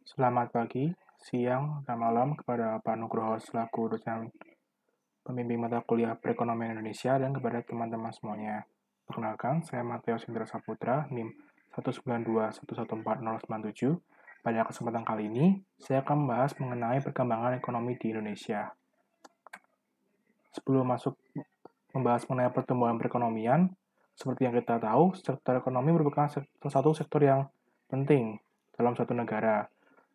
Selamat pagi, siang, dan malam kepada Pak Nugroho selaku dosen pembimbing mata kuliah Perekonomian Indonesia dan kepada teman-teman semuanya. Perkenalkan, saya Mateo Sindra Saputra, NIM 192114097. Pada kesempatan kali ini, saya akan membahas mengenai perkembangan ekonomi di Indonesia. Sebelum masuk membahas mengenai pertumbuhan perekonomian, seperti yang kita tahu, sektor ekonomi merupakan salah satu sektor yang penting dalam suatu negara.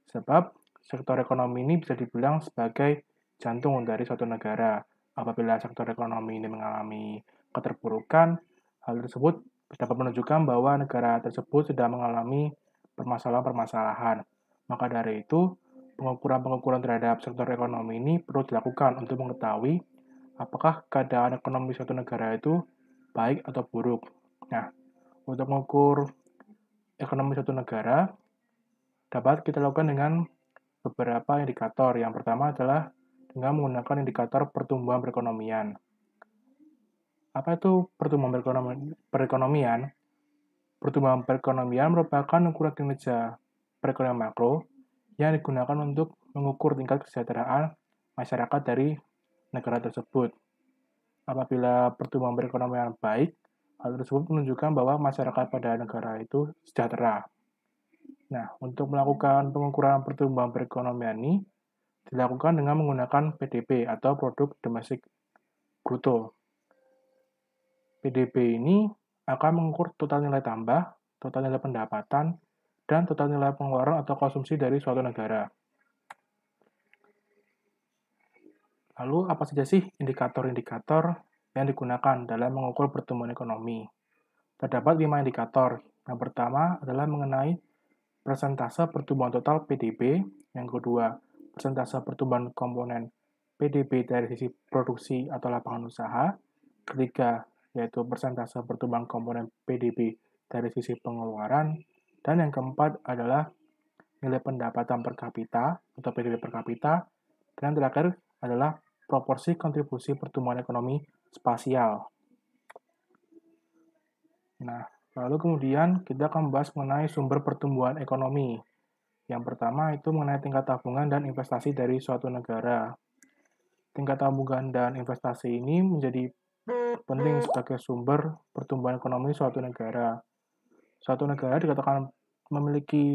Sebab sektor ekonomi ini bisa dibilang sebagai jantung dari suatu negara. Apabila sektor ekonomi ini mengalami keterpurukan, hal tersebut dapat menunjukkan bahwa negara tersebut sedang mengalami permasalahan-permasalahan. Maka dari itu, pengukuran-pengukuran terhadap sektor ekonomi ini perlu dilakukan untuk mengetahui apakah keadaan ekonomi suatu negara itu baik atau buruk. Nah, untuk mengukur ekonomi suatu negara, dapat kita lakukan dengan beberapa indikator. Yang pertama adalah dengan menggunakan indikator pertumbuhan perekonomian. Apa itu pertumbuhan perekonomian? Pertumbuhan perekonomian merupakan ukuran kinerja perekonomian makro yang digunakan untuk mengukur tingkat kesejahteraan masyarakat dari negara tersebut. Apabila pertumbuhan perekonomian baik, hal tersebut menunjukkan bahwa masyarakat pada negara itu sejahtera. Nah, untuk melakukan pengukuran pertumbuhan perekonomian ini dilakukan dengan menggunakan PDB atau Produk Domestik Bruto. PDB ini akan mengukur total nilai tambah, total nilai pendapatan, dan total nilai pengeluaran atau konsumsi dari suatu negara. Lalu, apa saja sih indikator-indikator yang digunakan dalam mengukur pertumbuhan ekonomi? Terdapat 5 indikator. Yang pertama adalah mengenai persentase pertumbuhan total PDB. Yang kedua, persentase pertumbuhan komponen PDB dari sisi produksi atau lapangan usaha. Ketiga, yaitu persentase pertumbuhan komponen PDB dari sisi pengeluaran. Dan yang keempat adalah nilai pendapatan per kapita atau PDB per kapita. Dan yang terakhir adalah proporsi kontribusi pertumbuhan ekonomi spasial. Nah, lalu kemudian kita akan membahas mengenai sumber pertumbuhan ekonomi. Yang pertama itu mengenai tingkat tabungan dan investasi dari suatu negara. Tingkat tabungan dan investasi ini menjadi penting sebagai sumber pertumbuhan ekonomi suatu negara. Suatu negara dikatakan memiliki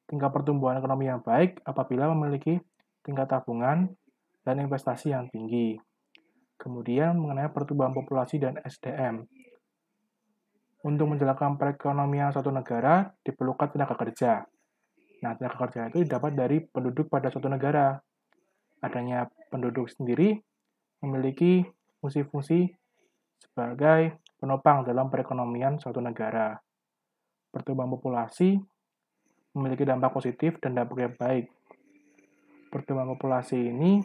tingkat pertumbuhan ekonomi yang baik apabila memiliki tingkat tabungan dan investasi yang tinggi. Kemudian mengenai pertumbuhan populasi dan SDM. Untuk menjalankan perekonomian suatu negara diperlukan tenaga kerja. Nah, tenaga kerja itu didapat dari penduduk pada suatu negara. Adanya penduduk sendiri memiliki fungsi-fungsi sebagai penopang dalam perekonomian suatu negara. Pertumbuhan populasi memiliki dampak positif dan dampak yang baik. Pertumbuhan populasi ini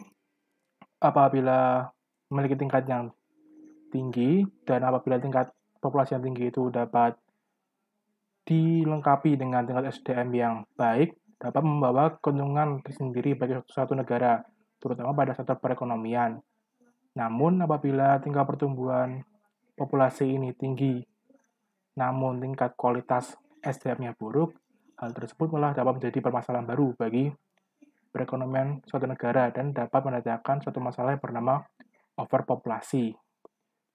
apabila memiliki tingkat yang tinggi dan apabila tingkat populasi yang tinggi itu dapat dilengkapi dengan tingkat SDM yang baik, dapat membawa keuntungan tersendiri bagi suatu negara, terutama pada sektor perekonomian. Namun, apabila tingkat pertumbuhan populasi ini tinggi, namun tingkat kualitas SDM-nya buruk, hal tersebut malah dapat menjadi permasalahan baru bagi perekonomian suatu negara dan dapat mendatangkan suatu masalah yang bernama overpopulasi.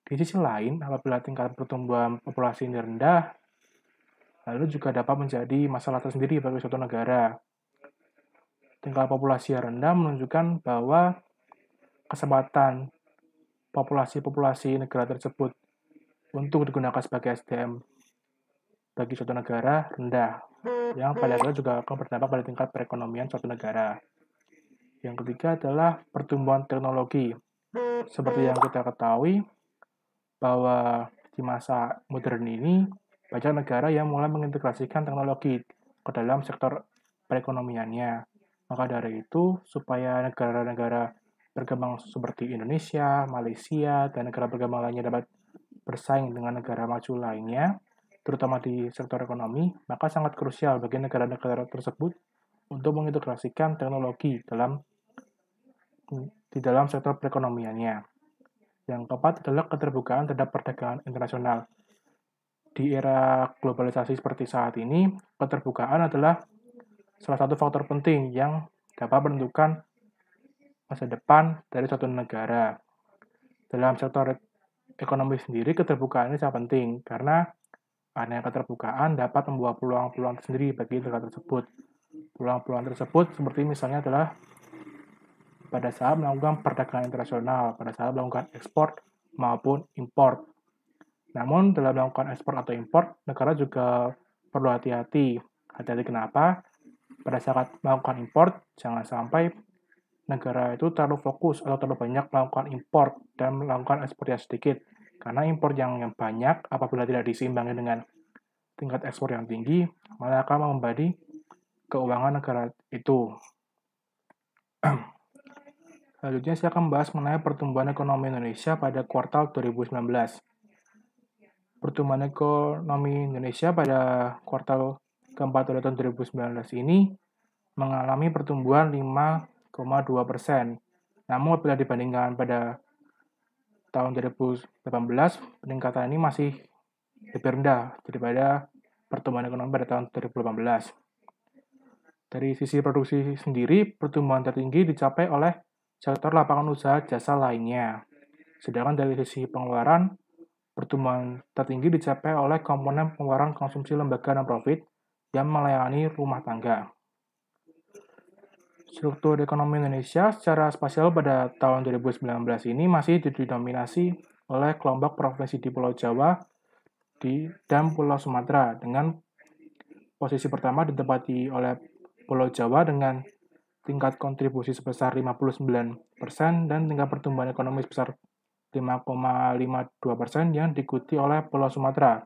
Di sisi lain, apabila tingkat pertumbuhan populasi ini rendah, lalu juga dapat menjadi masalah tersendiri bagi suatu negara. Tingkat populasi yang rendah menunjukkan bahwa kesempatan populasi-populasi negara tersebut untuk digunakan sebagai SDM bagi suatu negara rendah, yang pada akhirnya juga akan berdampak pada tingkat perekonomian suatu negara. Yang ketiga adalah pertumbuhan teknologi. Seperti yang kita ketahui, bahwa di masa modern ini, banyak negara yang mulai mengintegrasikan teknologi ke dalam sektor perekonomiannya. Maka dari itu, supaya negara-negara berkembang seperti Indonesia, Malaysia, dan negara berkembang lainnya dapat bersaing dengan negara maju lainnya, terutama di sektor ekonomi, maka sangat krusial bagi negara-negara tersebut untuk mengintegrasikan teknologi di dalam sektor perekonomiannya. Yang keempat adalah keterbukaan terhadap perdagangan internasional. Di era globalisasi seperti saat ini, keterbukaan adalah salah satu faktor penting yang dapat menentukan masa depan dari suatu negara. Dalam sektor ekonomi sendiri, keterbukaan ini sangat penting karena adanya keterbukaan dapat membawa peluang-peluang tersendiri bagi negara tersebut. Peluang-peluang tersebut seperti misalnya adalah pada saat melakukan perdagangan internasional, pada saat melakukan ekspor maupun impor. Namun, dalam melakukan ekspor atau impor, negara juga perlu hati-hati. Hati-hati kenapa? Pada saat melakukan impor, jangan sampai negara itu terlalu fokus atau terlalu banyak melakukan impor dan melakukan ekspor yang sedikit. Karena impor yang banyak, apabila tidak diseimbangi dengan tingkat ekspor yang tinggi, malah akan membebani keuangan negara itu. Selanjutnya, saya akan membahas mengenai pertumbuhan ekonomi Indonesia pada kuartal 2019. Pertumbuhan ekonomi Indonesia pada kuartal keempat tahun 2019 ini mengalami pertumbuhan 5,2%. Namun, apabila dibandingkan pada tahun 2018, peningkatan ini masih lebih rendah daripada pertumbuhan ekonomi pada tahun 2018. Dari sisi produksi sendiri, pertumbuhan tertinggi dicapai oleh sektor lapangan usaha jasa lainnya. Sedangkan dari sisi pengeluaran, pertumbuhan tertinggi dicapai oleh komponen pengeluaran konsumsi lembaga non-profit yang melayani rumah tangga. Struktur ekonomi Indonesia secara spasial pada tahun 2019 ini masih didominasi oleh kelompok provinsi di Pulau Jawa dan Pulau Sumatera, dengan posisi pertama ditempati oleh Pulau Jawa dengan tingkat kontribusi sebesar 59% dan tingkat pertumbuhan ekonomi sebesar 5,52% yang diikuti oleh Pulau Sumatera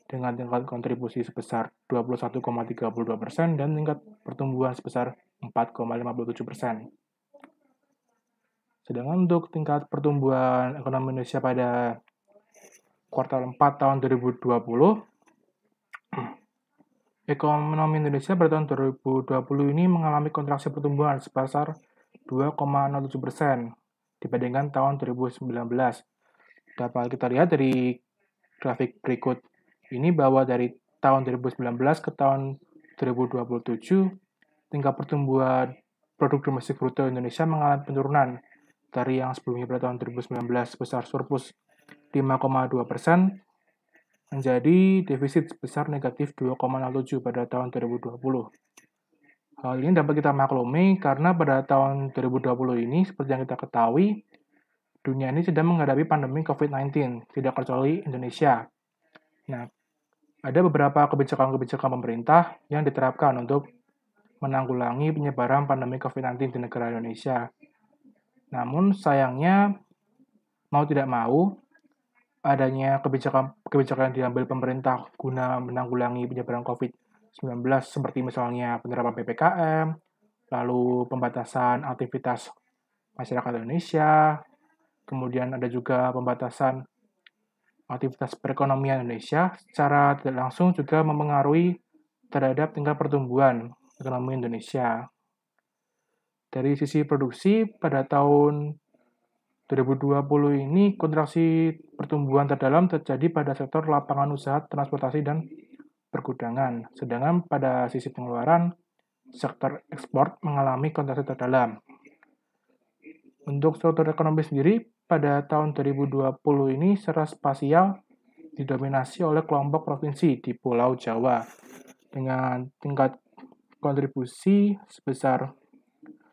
dengan tingkat kontribusi sebesar 21,32% dan tingkat pertumbuhan sebesar 4,57%. Sedangkan untuk tingkat pertumbuhan ekonomi Indonesia pada kuartal 4 tahun 2020, ekonomi Indonesia pada tahun 2020 ini mengalami kontraksi pertumbuhan sebesar 2,07% dibandingkan tahun 2019. Dapat kita lihat dari grafik berikut ini bahwa dari tahun 2019 ke tahun 2027, tingkat pertumbuhan produk domestik bruto Indonesia mengalami penurunan dari yang sebelumnya pada tahun 2019 sebesar surplus 5,2% menjadi defisit sebesar negatif 2,07 pada tahun 2020. Hal ini dapat kita maklumi karena pada tahun 2020 ini, seperti yang kita ketahui, dunia ini sedang menghadapi pandemi COVID-19, tidak kecuali Indonesia. Nah, ada beberapa kebijakan-kebijakan pemerintah yang diterapkan untuk menanggulangi penyebaran pandemi COVID-19 di negara Indonesia. Namun, sayangnya, mau tidak mau, adanya kebijakan yang diambil pemerintah guna menanggulangi penyebaran COVID-19 seperti misalnya penerapan PPKM, lalu pembatasan aktivitas masyarakat Indonesia, kemudian ada juga pembatasan aktivitas perekonomian Indonesia, secara tidak langsung juga mempengaruhi terhadap tingkat pertumbuhan ekonomi Indonesia. Dari sisi produksi, pada tahun 2020 ini kontraksi pertumbuhan terdalam terjadi pada sektor lapangan usaha, transportasi, dan pergudangan. Sedangkan pada sisi pengeluaran, sektor ekspor mengalami kontraksi terdalam. Untuk struktur ekonomi sendiri, pada tahun 2020 ini secara spasial didominasi oleh kelompok provinsi di Pulau Jawa dengan tingkat kontribusi sebesar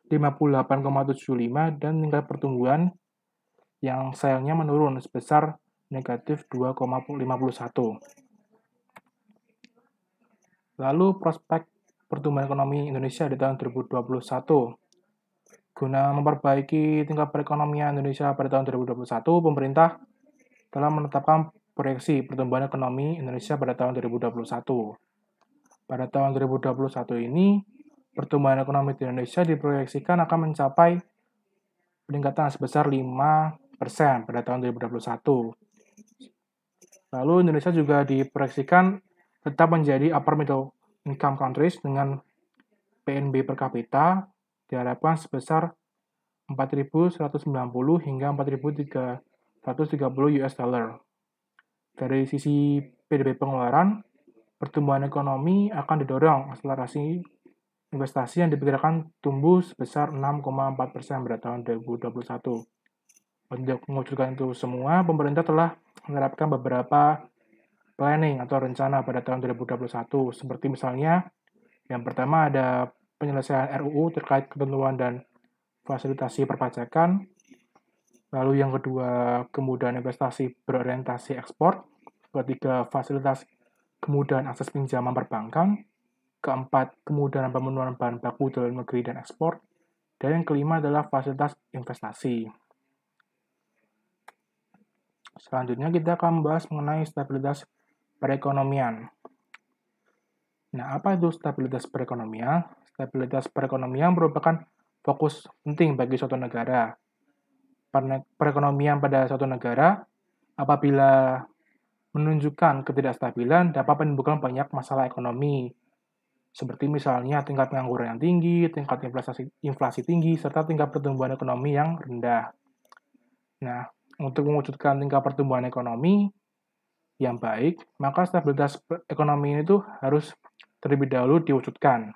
58,75 dan tingkat pertumbuhan yang sayangnya menurun sebesar negatif 2,51. Lalu prospek pertumbuhan ekonomi Indonesia di tahun 2021. Guna memperbaiki tingkat perekonomian Indonesia pada tahun 2021, pemerintah telah menetapkan proyeksi pertumbuhan ekonomi Indonesia pada tahun 2021. Pada tahun 2021 ini, pertumbuhan ekonomi di Indonesia diproyeksikan akan mencapai peningkatan sebesar 5% pada tahun 2021. Lalu Indonesia juga diproyeksikan tetap menjadi upper middle income countries dengan PNB per kapita diharapkan sebesar 4.190 hingga 4.330 US dollar. Dari sisi PDB pengeluaran, pertumbuhan ekonomi akan didorong akselerasi investasi yang diperkirakan tumbuh sebesar 6,4% pada tahun 2021. Untuk mewujudkan itu semua, pemerintah telah menerapkan beberapa planning atau rencana pada tahun 2021, seperti misalnya yang pertama ada penyelesaian RUU terkait ketentuan dan fasilitasi perpajakan, lalu yang kedua kemudahan investasi berorientasi ekspor, ketiga fasilitas kemudahan akses pinjaman perbankan, keempat kemudahan pemenuhan bahan baku dalam negeri dan ekspor, dan yang kelima adalah fasilitas investasi. Selanjutnya kita akan membahas mengenai stabilitas perekonomian. Nah, apa itu stabilitas perekonomian? Stabilitas perekonomian merupakan fokus penting bagi suatu negara. Perekonomian pada suatu negara apabila menunjukkan ketidakstabilan dapat menimbulkan banyak masalah ekonomi, seperti misalnya tingkat pengangguran yang tinggi, tingkat inflasi tinggi, serta tingkat pertumbuhan ekonomi yang rendah. Nah, untuk mewujudkan tingkat pertumbuhan ekonomi yang baik, maka stabilitas ekonomi itu harus terlebih dahulu diwujudkan.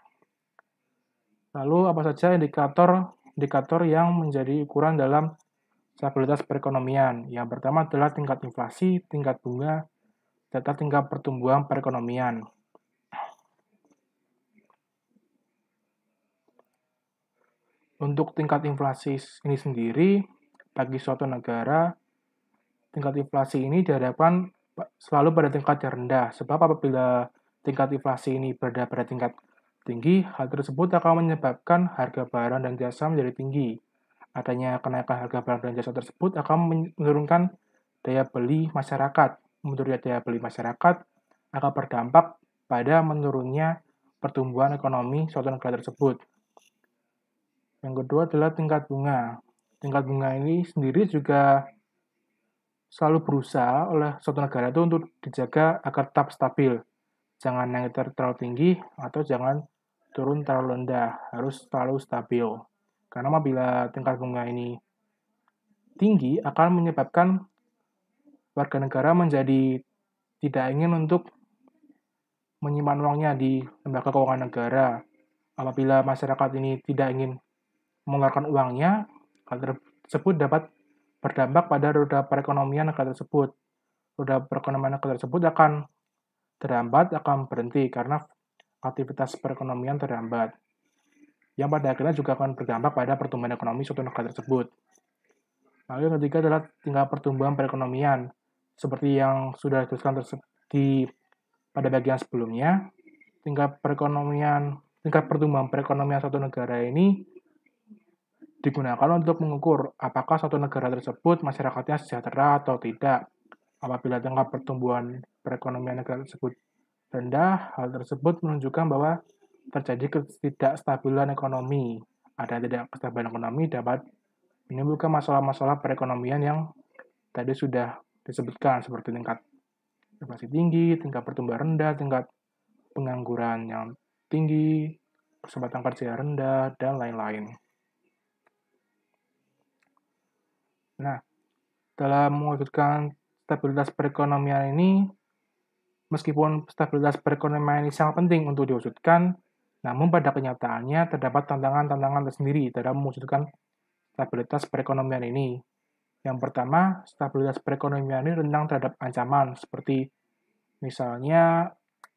Lalu apa saja indikator yang menjadi ukuran dalam stabilitas perekonomian? Yang pertama adalah tingkat inflasi, tingkat bunga, serta tingkat pertumbuhan perekonomian. Untuk tingkat inflasi ini sendiri, bagi suatu negara, tingkat inflasi ini diharapkan selalu pada tingkat yang rendah, sebab apabila tingkat inflasi ini berada pada tingkat tinggi, hal tersebut akan menyebabkan harga barang dan jasa menjadi tinggi. Adanya kenaikan harga barang dan jasa tersebut akan menurunkan daya beli masyarakat. Menurunnya daya beli masyarakat akan berdampak pada menurunnya pertumbuhan ekonomi suatu negara tersebut. Yang kedua adalah tingkat bunga. Tingkat bunga ini sendiri juga selalu berusaha oleh suatu negara itu untuk dijaga agar tetap stabil. Jangan naik terlalu tinggi atau jangan turun terlalu rendah, harus selalu stabil. Karena apabila tingkat bunga ini tinggi akan menyebabkan warga negara menjadi tidak ingin untuk menyimpan uangnya di lembaga keuangan negara. Apabila masyarakat ini tidak ingin mengeluarkan uangnya, hal tersebut dapat berdampak pada roda perekonomian negara tersebut. Roda perekonomian negara tersebut akan terhambat, akan berhenti karena aktivitas perekonomian terhambat. Yang pada akhirnya juga akan berdampak pada pertumbuhan ekonomi suatu negara tersebut. Lalu yang ketiga adalah tingkat pertumbuhan perekonomian. Seperti yang sudah dituliskan pada bagian sebelumnya, tingkat pertumbuhan perekonomian suatu negara ini digunakan untuk mengukur apakah suatu negara tersebut masyarakatnya sejahtera atau tidak. Apabila tingkat pertumbuhan perekonomian negara tersebut rendah, hal tersebut menunjukkan bahwa terjadi ketidakstabilan ekonomi. Ada ketidakstabilan ekonomi dapat menimbulkan masalah-masalah perekonomian yang tadi sudah disebutkan, seperti tingkat inflasi tinggi, tingkat pertumbuhan rendah, tingkat pengangguran yang tinggi, kesempatan kerja rendah, dan lain-lain. Nah, dalam mewujudkan stabilitas perekonomian ini, meskipun stabilitas perekonomian ini sangat penting untuk diwujudkan, namun pada kenyataannya terdapat tantangan-tantangan tersendiri dalam mewujudkan stabilitas perekonomian ini. Yang pertama, stabilitas perekonomian ini rentan terhadap ancaman, seperti misalnya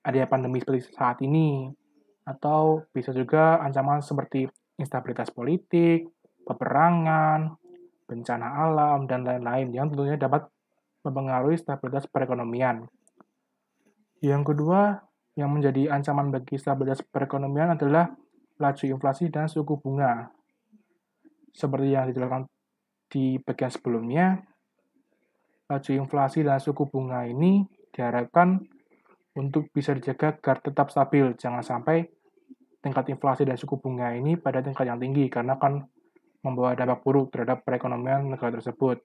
ada pandemi seperti saat ini, atau bisa juga ancaman seperti instabilitas politik, peperangan, bencana alam, dan lain-lain yang tentunya dapat mempengaruhi stabilitas perekonomian. Yang kedua, yang menjadi ancaman bagi stabilitas perekonomian adalah laju inflasi dan suku bunga. Seperti yang dijelaskan di bagian sebelumnya, laju inflasi dan suku bunga ini diharapkan untuk bisa dijaga agar tetap stabil. Jangan sampai tingkat inflasi dan suku bunga ini pada tingkat yang tinggi, karena akan membawa dampak buruk terhadap perekonomian negara tersebut.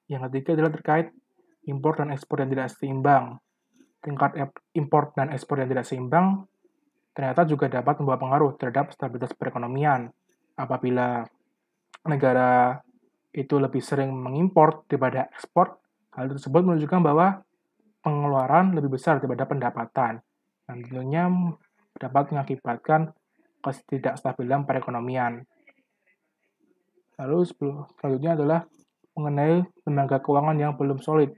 Yang ketiga adalah terkait impor dan ekspor yang tidak seimbang. Tingkat impor dan ekspor yang tidak seimbang ternyata juga dapat membawa pengaruh terhadap stabilitas perekonomian. Apabila negara itu lebih sering mengimpor daripada ekspor, hal tersebut menunjukkan bahwa pengeluaran lebih besar daripada pendapatan. Dan tentunya dapat mengakibatkan ketidakstabilan perekonomian. Lalu selanjutnya adalah mengenai lembaga keuangan yang belum solid.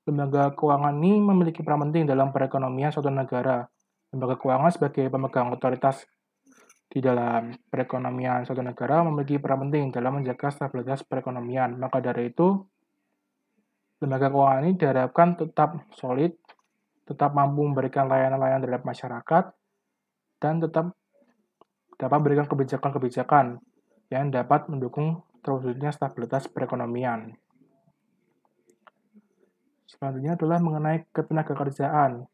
Lembaga keuangan ini memiliki peran penting dalam perekonomian suatu negara. Lembaga keuangan sebagai pemegang otoritas di dalam perekonomian suatu negara memiliki peran penting dalam menjaga stabilitas perekonomian. Maka dari itu, lembaga keuangan ini diharapkan tetap solid, tetap mampu memberikan layanan-layanan terhadap masyarakat, dan tetap dapat memberikan kebijakan-kebijakan yang dapat mendukung terwujudnya stabilitas perekonomian. Selanjutnya adalah mengenai ketenagakerjaan.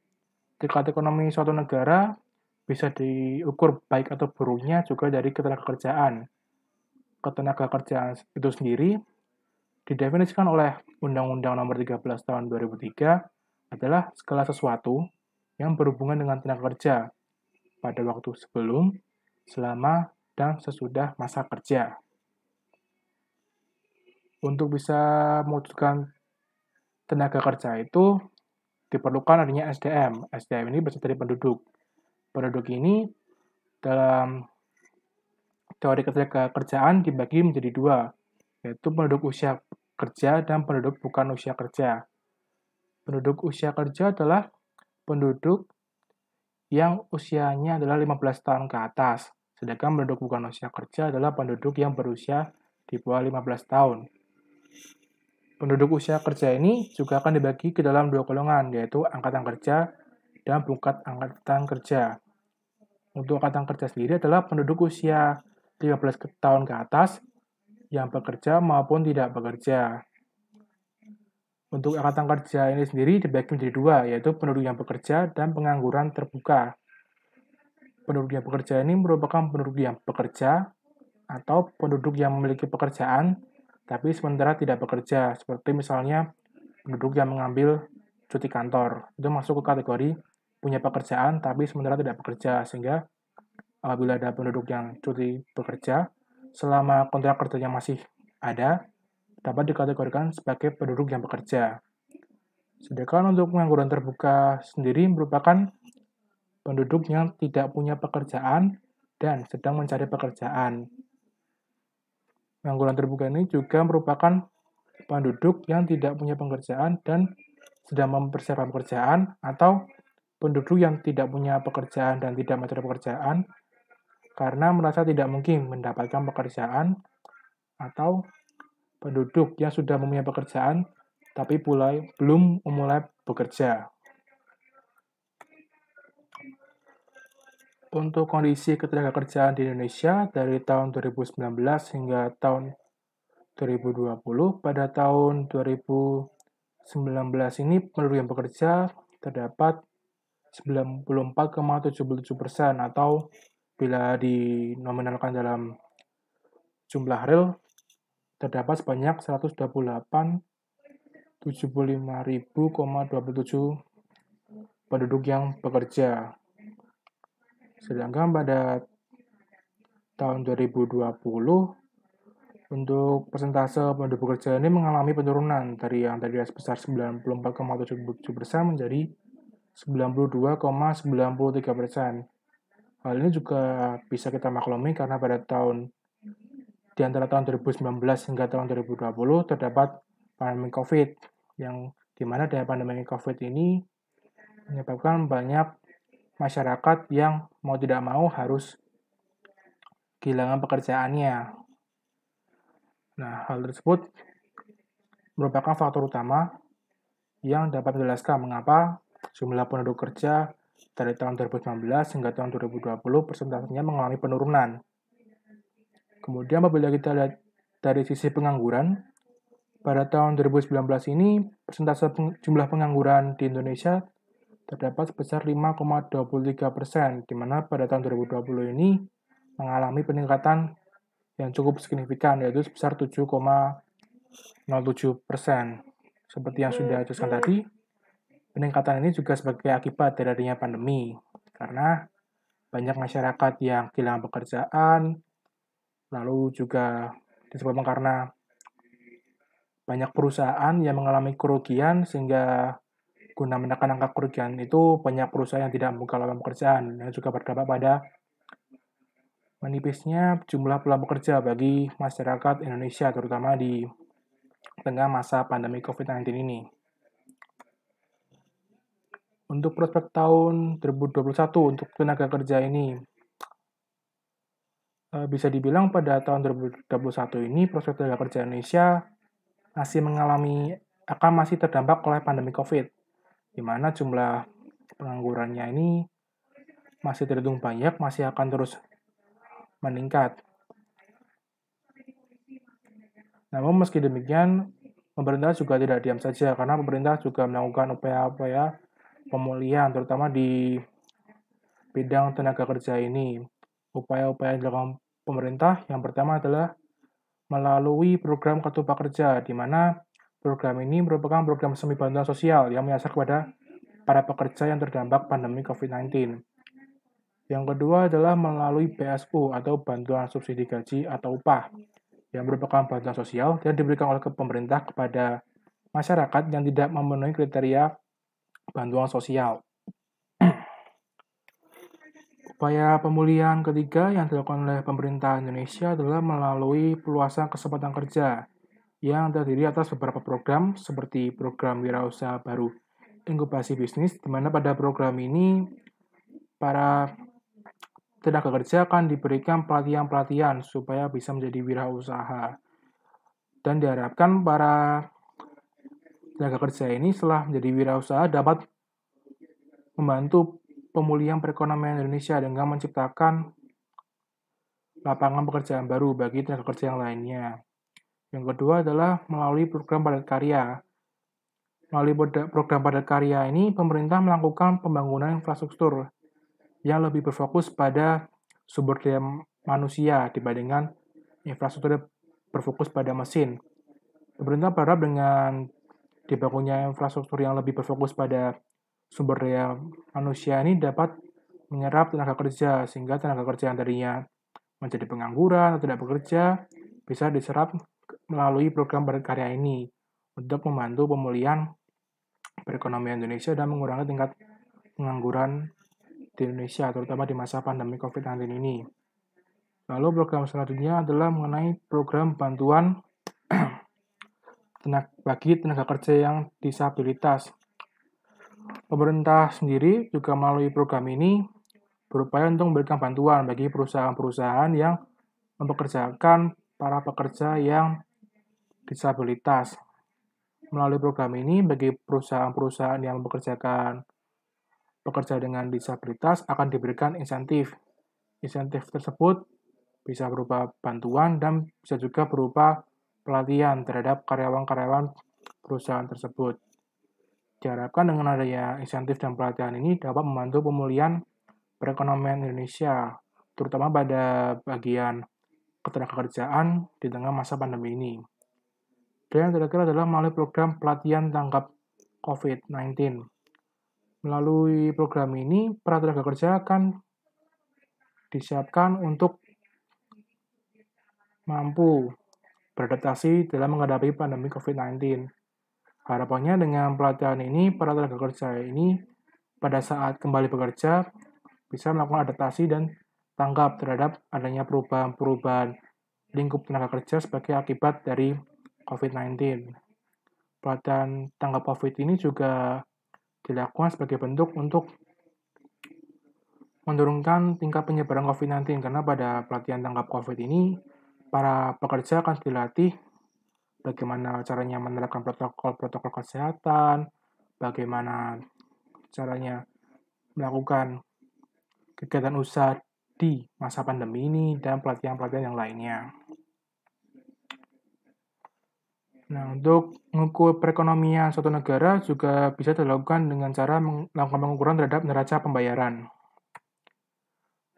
Tingkat ekonomi suatu negara bisa diukur baik atau buruknya juga dari ketenagakerjaan. Ketenagakerjaan itu sendiri didefinisikan oleh Undang-Undang Nomor 13 Tahun 2003 adalah segala sesuatu yang berhubungan dengan tenaga kerja pada waktu sebelum, selama, dan sesudah masa kerja. Untuk bisa mewujudkan tenaga kerja itu diperlukan adanya SDM. SDM ini berasal dari penduduk. Penduduk ini dalam teori ketenaga kerjaan dibagi menjadi dua, yaitu penduduk usia kerja dan penduduk bukan usia kerja. Penduduk usia kerja adalah penduduk yang usianya adalah 15 tahun ke atas, sedangkan penduduk bukan usia kerja adalah penduduk yang berusia di bawah 15 tahun. Penduduk usia kerja ini juga akan dibagi ke dalam dua golongan, yaitu angkatan kerja dan bukan angkatan kerja. Untuk angkatan kerja sendiri adalah penduduk usia 15 tahun ke atas yang bekerja maupun tidak bekerja. Untuk angkatan kerja ini sendiri dibagi menjadi dua, yaitu penduduk yang bekerja dan pengangguran terbuka. Penduduk yang bekerja ini merupakan penduduk yang bekerja atau penduduk yang memiliki pekerjaan tapi sementara tidak bekerja, seperti misalnya penduduk yang mengambil cuti kantor. Itu masuk ke kategori punya pekerjaan tapi sementara tidak bekerja, sehingga apabila ada penduduk yang cuti bekerja, selama kontrak kerjanya masih ada, dapat dikategorikan sebagai penduduk yang bekerja. Sedangkan untuk pengangguran terbuka sendiri merupakan penduduk yang tidak punya pekerjaan dan sedang mencari pekerjaan. Pengangguran terbuka ini juga merupakan penduduk yang tidak punya pekerjaan dan sedang mempersiapkan pekerjaan, atau penduduk yang tidak punya pekerjaan dan tidak mencari pekerjaan karena merasa tidak mungkin mendapatkan pekerjaan, atau penduduk yang sudah mempunyai pekerjaan tapi belum memulai bekerja. Untuk kondisi ketenagakerjaan di Indonesia dari tahun 2019 hingga tahun 2020, pada tahun 2019 ini penduduk yang bekerja terdapat 94,77%, atau bila dinominalkan dalam jumlah real terdapat sebanyak 128.075.027 penduduk yang bekerja. Sedangkan pada tahun 2020 untuk persentase penduduk bekerja ini mengalami penurunan dari yang tadi sebesar 94,77% menjadi 92,93%. Hal ini juga bisa kita maklumi karena pada di antara tahun 2019 hingga tahun 2020 terdapat pandemi COVID, yang dimana dari pandemi COVID ini menyebabkan banyak masyarakat yang mau tidak mau harus kehilangan pekerjaannya. Nah, hal tersebut merupakan faktor utama yang dapat menjelaskan mengapa jumlah penduduk kerja dari tahun 2019 hingga tahun 2020 persentasenya mengalami penurunan. Kemudian apabila kita lihat dari sisi pengangguran, pada tahun 2019 ini persentase jumlah pengangguran di Indonesia terdapat sebesar 5,23%, di mana pada tahun 2020 ini mengalami peningkatan yang cukup signifikan, yaitu sebesar 7,07%. Seperti yang sudah dijelaskan tadi, peningkatan ini juga sebagai akibat dari adanya pandemi, karena banyak masyarakat yang kehilangan pekerjaan, lalu juga disebabkan karena banyak perusahaan yang mengalami kerugian sehingga Guna menekan angka kerugian itu, banyak perusahaan yang tidak membuka lowongan pekerjaan, yang juga berdampak pada menipisnya jumlah peluang pekerja bagi masyarakat Indonesia, terutama di tengah masa pandemi COVID-19 ini. Untuk prospek tahun 2021 untuk tenaga kerja ini, bisa dibilang pada tahun 2021 ini prospek tenaga kerja Indonesia masih terdampak oleh pandemi COVID, di mana jumlah penganggurannya ini masih terhitung banyak, masih akan terus meningkat. Namun meski demikian, pemerintah juga tidak diam saja, karena pemerintah juga melakukan upaya-upaya pemulihan, terutama di bidang tenaga kerja ini. Upaya-upaya yang dilakukan pemerintah yang pertama adalah melalui program Kartu Prakerja, di mana program ini merupakan program semi bantuan sosial yang menyasar kepada para pekerja yang terdampak pandemi COVID-19. Yang kedua adalah melalui BSU atau Bantuan Subsidi Gaji atau upah, yang merupakan bantuan sosial yang diberikan oleh pemerintah kepada masyarakat yang tidak memenuhi kriteria bantuan sosial. Upaya pemulihan ketiga yang dilakukan oleh pemerintah Indonesia adalah melalui peluasan kesempatan kerja yang terdiri atas beberapa program seperti program Wirausaha Baru Inkubasi Bisnis, di mana pada program ini para tenaga kerja akan diberikan pelatihan-pelatihan supaya bisa menjadi wirausaha. Dan diharapkan para tenaga kerja ini setelah menjadi wirausaha dapat membantu pemulihan perekonomian Indonesia dengan menciptakan lapangan pekerjaan baru bagi tenaga kerja yang lainnya. Yang kedua adalah melalui program padat karya. Melalui program padat karya ini, pemerintah melakukan pembangunan infrastruktur yang lebih berfokus pada sumber daya manusia dibandingkan infrastruktur berfokus pada mesin. Pemerintah berharap dengan dibangunnya infrastruktur yang lebih berfokus pada sumber daya manusia ini dapat menyerap tenaga kerja, sehingga tenaga kerja yang tadinya menjadi pengangguran atau tidak bekerja bisa diserap melalui program padat karya ini untuk membantu pemulihan perekonomian Indonesia dan mengurangi tingkat pengangguran di Indonesia, terutama di masa pandemi COVID-19 ini. Lalu program selanjutnya adalah mengenai program bantuan bagi tenaga kerja yang disabilitas. Pemerintah sendiri juga melalui program ini berupaya untuk memberikan bantuan bagi perusahaan-perusahaan yang mempekerjakan para pekerja yang disabilitas. Melalui program ini, bagi perusahaan-perusahaan yang mempekerjakan pekerja dengan disabilitas akan diberikan insentif. Insentif tersebut bisa berupa bantuan dan bisa juga berupa pelatihan terhadap karyawan-karyawan perusahaan tersebut. Diharapkan dengan adanya insentif dan pelatihan ini dapat membantu pemulihan perekonomian Indonesia, terutama pada bagian ketenagakerjaan di tengah masa pandemi ini. Dan yang terakhir adalah melalui program pelatihan tanggap COVID-19. Melalui program ini, para tenaga kerja akan disiapkan untuk mampu beradaptasi dalam menghadapi pandemi COVID-19. Harapannya dengan pelatihan ini, para tenaga kerja ini pada saat kembali bekerja bisa melakukan adaptasi dan tanggap terhadap adanya perubahan-perubahan lingkup tenaga kerja sebagai akibat dari COVID-19. Pelatihan tanggap COVID ini juga dilakukan sebagai bentuk untuk menurunkan tingkat penyebaran COVID-19, karena pada pelatihan tanggap COVID ini, para pekerja akan dilatih bagaimana caranya menerapkan protokol kesehatan, bagaimana caranya melakukan kegiatan usaha di masa pandemi ini, dan pelatihan-pelatihan yang lainnya. Nah, untuk mengukur perekonomian suatu negara juga bisa dilakukan dengan cara melakukan pengukuran terhadap neraca pembayaran.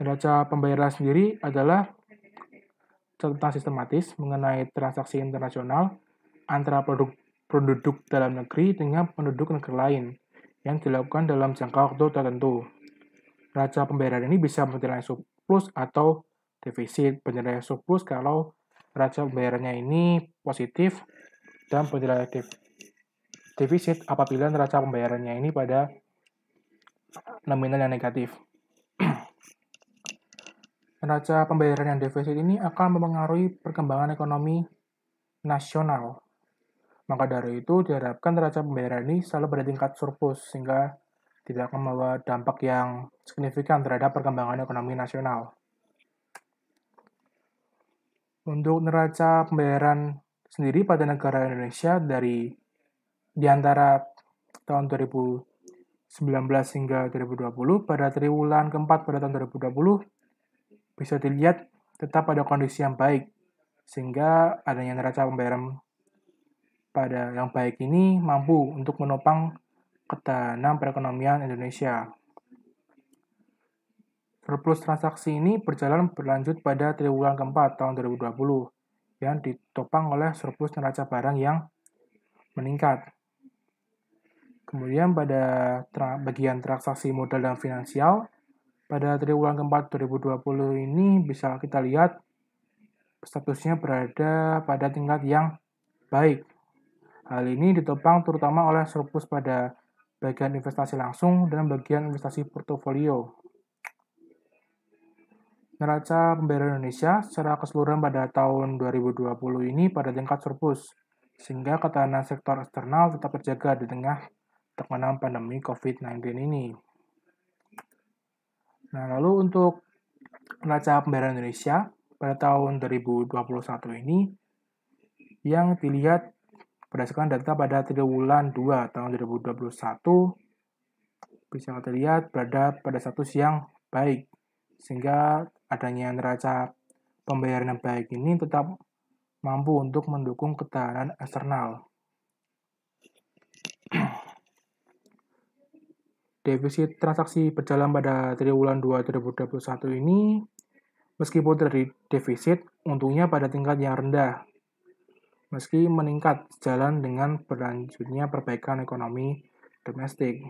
Neraca pembayaran sendiri adalah catatan sistematis mengenai transaksi internasional antara penduduk dalam negeri dengan penduduk negara lain yang dilakukan dalam jangka waktu tertentu. Neraca pembayaran ini bisa bernilai surplus atau defisit. Bernilai surplus kalau neraca pembayarannya ini positif dan bernilai defisit apabila neraca pembayarannya ini pada nominal yang negatif. Neraca pembayaran yang defisit ini akan mempengaruhi perkembangan ekonomi nasional. Maka dari itu diharapkan neraca pembayaran ini selalu pada tingkat surplus sehingga tidak akan membawa dampak yang signifikan terhadap perkembangan ekonomi nasional. Untuk neraca pembayaran sendiri pada negara Indonesia di antara tahun 2019 hingga 2020 pada triwulan keempat pada tahun 2020 bisa dilihat tetap pada kondisi yang baik sehingga adanya neraca pembayaran pada yang baik ini mampu untuk menopang ketahanan perekonomian Indonesia. Surplus transaksi ini berlanjut pada triwulan keempat tahun 2020 yang ditopang oleh surplus neraca barang yang meningkat. Kemudian pada bagian transaksi modal dan finansial, pada triwulan keempat 2020 ini bisa kita lihat statusnya berada pada tingkat yang baik. Hal ini ditopang terutama oleh surplus pada bagian investasi langsung dan bagian investasi portofolio. Neraca pembayaran Indonesia secara keseluruhan pada tahun 2020 ini pada tingkat surplus, sehingga ketahanan sektor eksternal tetap terjaga di tengah tekanan pandemi COVID-19 ini. Nah, lalu untuk neraca pembayaran Indonesia pada tahun 2021 ini yang dilihat berdasarkan data pada triwulan 2 tahun 2021 bisa terlihat berada pada status yang baik sehingga adanya neraca pembayaran yang baik ini tetap mampu untuk mendukung ketahanan eksternal. Defisit transaksi berjalan pada triwulan 2 2021 ini meskipun terjadi defisit, untungnya pada tingkat yang rendah. Meski meningkat sejalan dengan berlanjutnya perbaikan ekonomi domestik.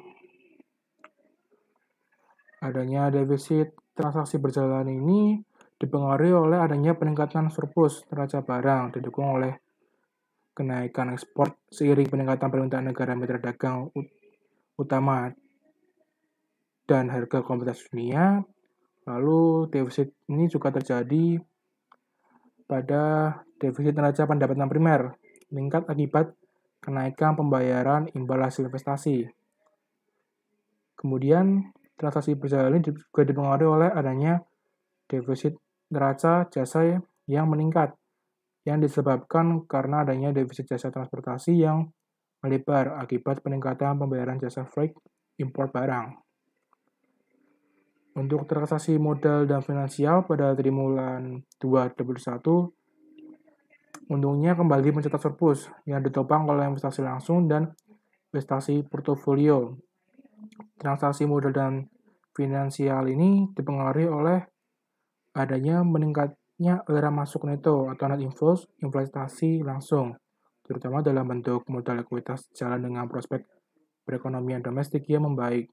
Adanya defisit transaksi berjalan ini dipengaruhi oleh adanya peningkatan surplus neraca barang didukung oleh kenaikan ekspor seiring peningkatan permintaan negara mitra dagang utama dan harga komoditas dunia. Lalu defisit ini juga terjadi pada defisit neraca pendapatan primer, meningkat akibat kenaikan pembayaran imbal hasil investasi. Kemudian transaksi berjalan ini juga dipengaruhi oleh adanya defisit neraca jasa yang meningkat, yang disebabkan karena adanya defisit jasa transportasi yang melebar akibat peningkatan pembayaran jasa freight impor barang. Untuk transaksi modal dan finansial pada triwulan 2 2021, untungnya kembali mencetak surplus yang ditopang oleh investasi langsung dan investasi portofolio. Transaksi modal dan finansial ini dipengaruhi oleh adanya meningkatnya aliran masuk neto atau net inflows investasi langsung, terutama dalam bentuk modal likuiditas jalan dengan prospek perekonomian domestik yang membaik.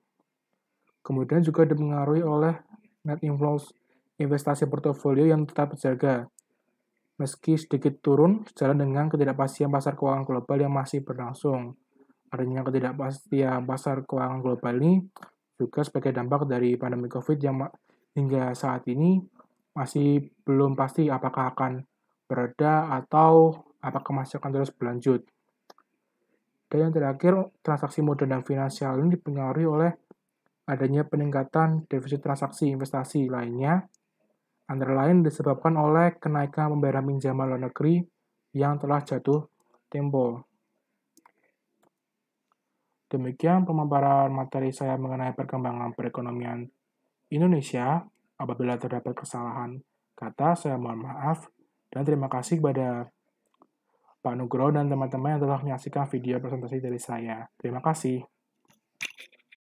Kemudian juga dipengaruhi oleh net inflows investasi portofolio yang tetap terjaga, meski sedikit turun sejalan dengan ketidakpastian pasar keuangan global yang masih berlangsung. Adanya ketidakpastian pasar keuangan global ini juga sebagai dampak dari pandemi COVID yang hingga saat ini masih belum pasti apakah akan bereda atau apakah masih akan terus berlanjut. Dan yang terakhir, transaksi modal dan finansial ini dipengaruhi oleh adanya peningkatan defisit transaksi investasi lainnya, antara lain disebabkan oleh kenaikan pembayaran pinjaman luar negeri yang telah jatuh tempo. Demikian pemaparan materi saya mengenai perkembangan perekonomian Indonesia. Apabila terdapat kesalahan kata, saya mohon maaf. Dan terima kasih kepada Pak Nugroho dan teman-teman yang telah menyaksikan video presentasi dari saya. Terima kasih.